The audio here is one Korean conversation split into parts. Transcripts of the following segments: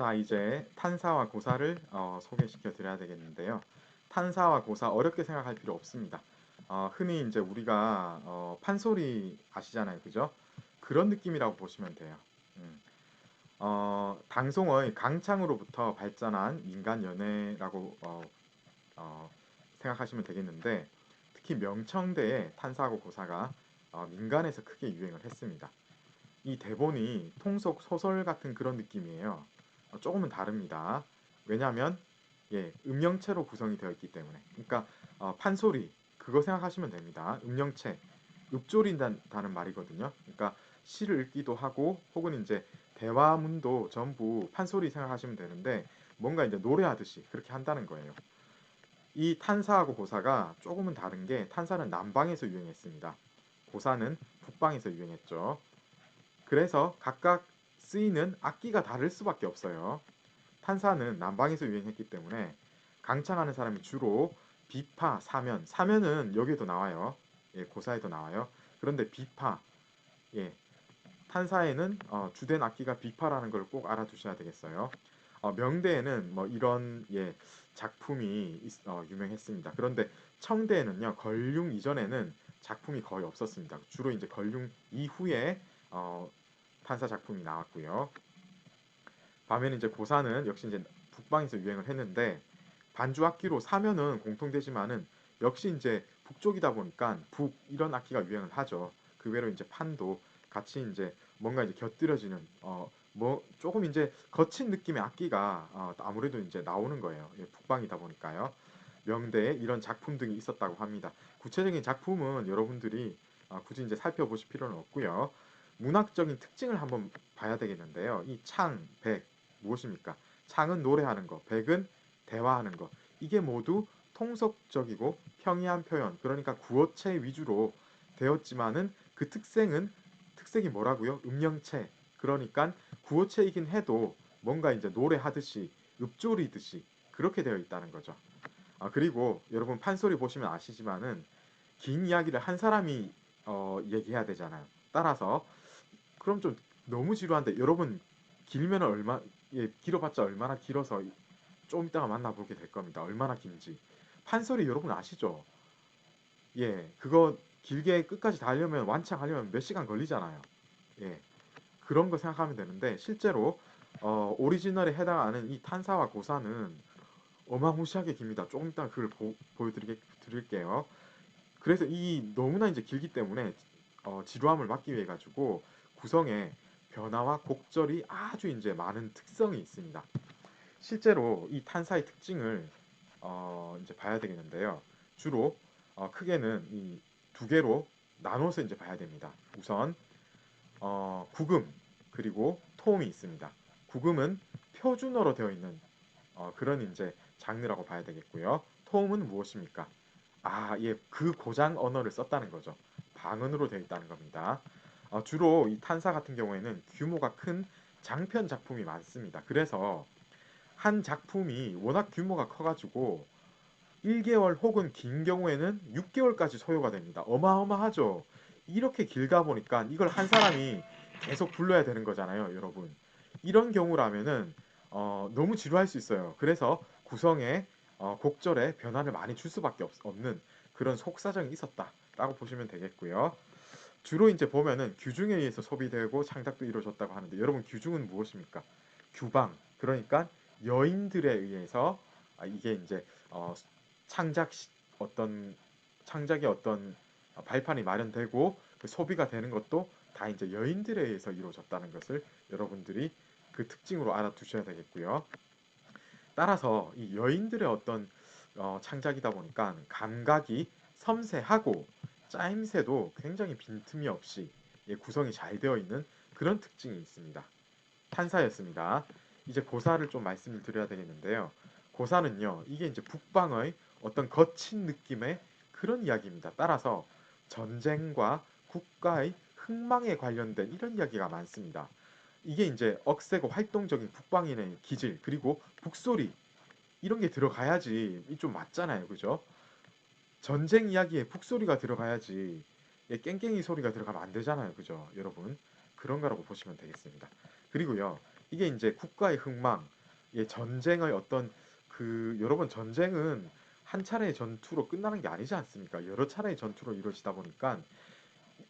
자, 이제 탄사와 고사를 소개시켜 드려야 되겠는데요. 탄사와 고사 어렵게 생각할 필요 없습니다. 흔히 이제 우리가 판소리 아시잖아요, 그죠? 그런 느낌이라고 보시면 돼요. 음. 당송의 강창으로부터 발전한 민간 연애라고 어, 생각하시면 되겠는데, 특히 명청대의 탄사하고 고사가 민간에서 크게 유행을 했습니다. 이 대본이 통속 소설 같은 그런 느낌이에요. 조금은 다릅니다. 왜냐하면 음영체로 구성이 되어 있기 때문에. 그러니까 판소리 그거 생각하시면 됩니다. 음영체, 읊조린다는 말이거든요. 그러니까 시를 읽기도 하고 혹은 이제 대화문도 전부 판소리 생각하시면 되는데 뭔가 이제 노래하듯이 그렇게 한다는 거예요. 이 탄사하고 고사가 조금은 다른 게 탄사는 남방에서 유행했습니다. 고사는 북방에서 유행했죠. 그래서 각각 쓰이는 악기가 다를 수밖에 없어요. 탄사는 남방에서 유행했기 때문에 강창하는 사람이 주로 비파, 사면, 사면은 여기에도 나와요. 예, 고사에도 나와요. 그런데 비파, 예, 탄사에는 주된 악기가 비파라는 걸 꼭 알아두셔야 되겠어요. 명대에는 뭐 이런 작품이 유명했습니다. 그런데 청대에는요 걸륭 이전에는 작품이 거의 없었습니다. 주로 이제 걸륭 이후에 어, 탄사 작품이 나왔고요. 반면에 이제 고사는 역시 이제 북방에서 유행을 했는데 반주 악기로 사면은 공통되지만은 역시 이제 북쪽이다 보니까 북 이런 악기가 유행을 하죠. 그 외로 이제 판도 같이 이제 뭔가 이제 곁들여지는 뭐 조금 이제 거친 느낌의 악기가 아무래도 이제 나오는 거예요. 예, 북방이다 보니까요. 명대에 이런 작품 등이 있었다고 합니다. 구체적인 작품은 여러분들이 굳이 이제 살펴보실 필요는 없고요. 문학적인 특징을 한번 봐야 되겠는데요. 이 창, 백 무엇입니까? 창은 노래하는 거, 백은 대화하는 거. 이게 모두 통속적이고 평이한 표현, 그러니까 구어체 위주로 되었지만은 그 특색이 뭐라고요? 음영체. 그러니까 구어체이긴 해도 뭔가 이제 노래하듯이 읊조리듯이 그렇게 되어 있다는 거죠. 그리고 여러분 판소리 보시면 아시지만은 긴 이야기를 한 사람이 얘기해야 되잖아요. 따라서 그럼 좀 너무 지루한데 여러분 길면 길어봤자 얼마나 길어서 좀 이따가 만나보게 될 겁니다. 얼마나 긴지. 판소리 여러분 아시죠? 예, 그거 길게 끝까지 다 하려면 완창하려면 몇 시간 걸리잖아요. 예, 그런 거 생각하면 되는데 실제로 오리지널에 해당하는 이 탄사와 고사는 어마무시하게 깁니다. 조금 이따 그걸 보여드릴게요. 그래서 이 너무나 이제 길기 때문에 지루함을 막기 위해 가지고 구성에 변화와 곡절이 아주 이제 많은 특성이 있습니다. 실제로 이 탄사의 특징을 이제 봐야 되겠는데요. 주로 크게는 이 두 개로 나눠서 이제 봐야 됩니다. 우선 구금 그리고 토음이 있습니다. 구금은 표준어로 되어 있는 그런 이제 장르라고 봐야 되겠고요. 토음은 무엇입니까? 예, 그 고장 언어를 썼다는 거죠. 방언으로 되어 있다는 겁니다. 주로 이 탄사 같은 경우에는 규모가 큰 장편 작품이 많습니다. 그래서 한 작품이 워낙 규모가 커가지고 1개월 혹은 긴 경우에는 6개월까지 소요가 됩니다. 어마어마하죠. 이렇게 길다 보니까 이걸 한 사람이 계속 불러야 되는 거잖아요, 여러분. 이런 경우라면은 너무 지루할 수 있어요. 그래서 구성에 곡절에 변화를 많이 줄 수밖에 없는 그런 속사정이 있었다라고 보시면 되겠고요. 주로 이제 보면은 규중에 의해서 소비되고 창작도 이루어졌다고 하는데 여러분 규중은 무엇입니까? 규방 그러니까 여인들에 의해서 이게 이제 창작 어떤 창작의 어떤 발판이 마련되고 그 소비가 되는 것도 다 이제 여인들에 의해서 이루어졌다는 것을 여러분들이 그 특징으로 알아두셔야 되겠고요. 따라서 이 여인들의 어떤 창작이다 보니까 감각이 섬세하고 짜임새도 굉장히 빈틈이 없이 구성이 잘 되어 있는 그런 특징이 있습니다. 탄사였습니다. 이제 고사를 좀 말씀을 드려야 되겠는데요. 고사는요, 이게 이제 북방의 어떤 거친 느낌의 그런 이야기입니다. 따라서 전쟁과 국가의 흥망에 관련된 이런 이야기가 많습니다. 이게 이제 억세고 활동적인 북방인의 기질 그리고 북소리 이런 게 들어가야지 좀 맞잖아요, 그죠? 전쟁 이야기에 북소리가 들어가야지 깽깽이 소리가 들어가면 안 되잖아요, 그죠, 여러분? 그런 거라고 보시면 되겠습니다. 그리고요, 이게 이제 국가의 흥망, 예, 전쟁의 어떤 여러분 전쟁은 한 차례의 전투로 끝나는 게 아니지 않습니까? 여러 차례의 전투로 이루어지다 보니까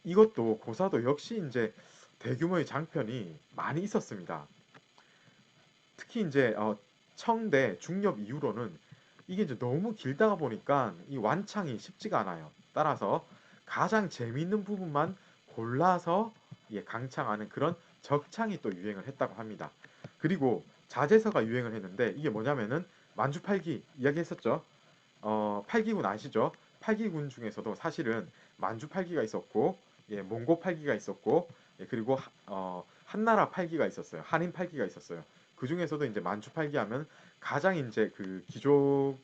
이것도 고사도 역시 이제 대규모의 장편이 많이 있었습니다. 특히 이제 청대 중엽 이후로는 이게 이제 너무 길다가 보니까 이 완창이 쉽지가 않아요. 따라서 가장 재미있는 부분만 골라서 예, 강창하는 그런 적창이 또 유행을 했다고 합니다. 그리고 자제서가 유행을 했는데 이게 뭐냐면은 만주팔기 이야기했었죠. 팔기군 아시죠? 팔기군 중에서도 사실은 만주팔기가 있었고 예, 몽고팔기가 있었고 예, 그리고 한나라 팔기가 있었어요. 한인 팔기가 있었어요. 그 중에서도 이제 만주팔기 하면 가장 이제 그 귀족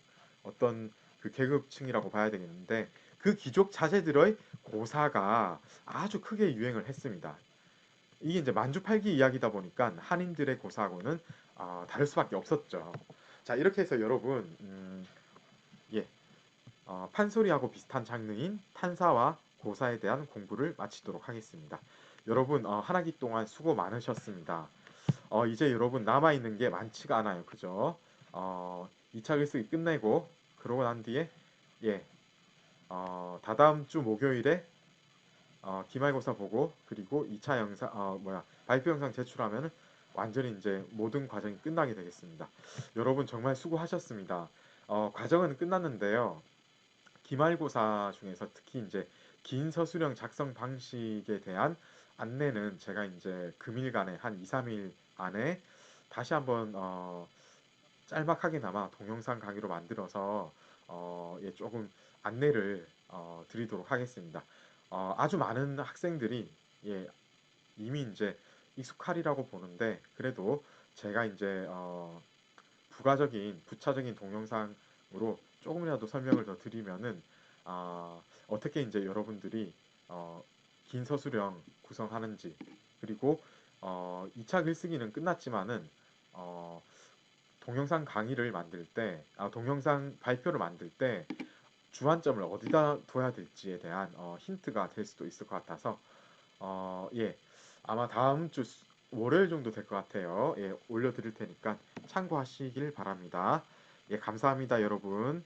어떤 그 계급층이라고 봐야 되겠는데 그 귀족 자제들의 고사가 아주 크게 유행을 했습니다. 이게 이제 만주팔기 이야기다 보니까 한인들의 고사하고는 다를 수밖에 없었죠. 자, 이렇게 해서 여러분 예, 판소리하고 비슷한 장르인 탄사와 고사에 대한 공부를 마치도록 하겠습니다. 여러분 한 학기 동안 수고 많으셨습니다. 이제 여러분 남아있는 게 많지가 않아요. 그죠? 2차 글쓰기 끝내고 그러고 난 뒤에 예, 다다음 주 목요일에 기말고사 보고 그리고 2차 영상 발표 영상 제출하면 완전히 이제 모든 과정이 끝나게 되겠습니다. 여러분 정말 수고하셨습니다. 과정은 끝났는데요. 기말고사 중에서 특히 이제 긴 서술형 작성 방식에 대한 안내는 제가 이제 금일간에 한 2, 3일 안에 다시 한번 짤막하게나마 동영상 강의로 만들어서 예, 조금 안내를 드리도록 하겠습니다. 아주 많은 학생들이 예, 이미 이제 익숙하리라고 보는데 그래도 제가 이제 부차적인 동영상으로 조금이라도 설명을 더 드리면은 어떻게 이제 여러분들이 어, 긴 서술형 구성하는지 그리고 2차 글쓰기는 끝났지만은 어, 동영상 강의를 만들 때, 동영상 발표를 만들 때 주안점을 어디다 둬야 될지에 대한 힌트가 될 수도 있을 것 같아서 예, 아마 다음 주 월요일 정도 될 것 같아요. 예, 올려드릴 테니까 참고하시길 바랍니다. 예, 감사합니다, 여러분.